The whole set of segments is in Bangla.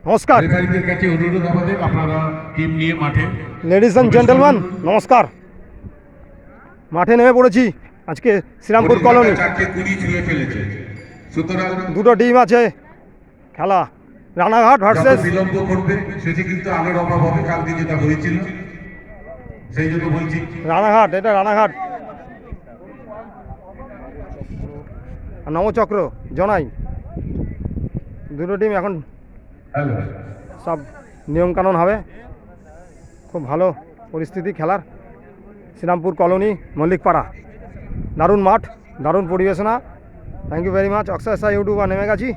নমস্কার লেডিস অ্যান্ড জেন্টলম্যান, নমস্কার। মাঠে নেমে পড়েছি আজকে শ্রীরামপুর কলোনি। দুটো টিম আছে খেলা, রানাঘাট ভার্সেস বিলম্ব করবে সেটি কিন্তু আলোর অভাব হবে, কালকে যেটা হয়েছিল সেই জন্য বলছি। রানাঘাট, এটা রানাঘাট নবচক্র জনাই। দুটো টিম এখন সব নিয়মকানুন হবে। খুব ভালো পরিস্থিতি খেলার। শ্রীরামপুর কলোনি, মল্লিকপাড়া, দারুণ মাঠ, দারুণ পরিবেশনা। Thank you very much. Akshay Saha YouTuber নেমে গেছি।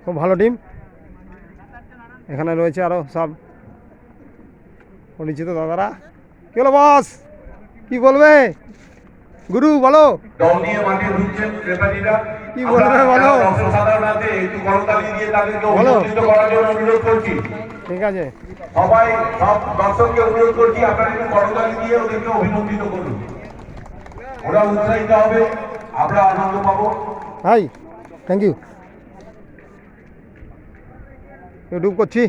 খুব ভালো টিম। এখানে রয়েছে আরও সব পরিচিত দাদারা। কি হলো বস, কি বলবে? গুরু বলো, কি বলবে বলো। বলো, ঠিক আছে। সবাই সব দর্শককে অনুরোধ করছি, আপনারা একটু করতালি দিয়ে ওদেরকে অভিনন্দিত করুন। ওরা উৎসাহিত হবে, আমরা আনন্দ পাবো। High, thank you. ইউটিউব করছি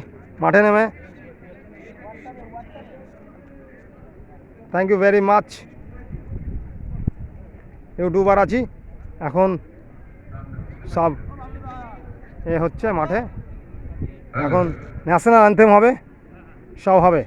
মাঠে নেমে। Thank you very much. YouTuber আছি এখন। সব এ হচ্ছে মাঠে এখন। ন্যাশনাল অ্যান্থেম হবে, সব হবে।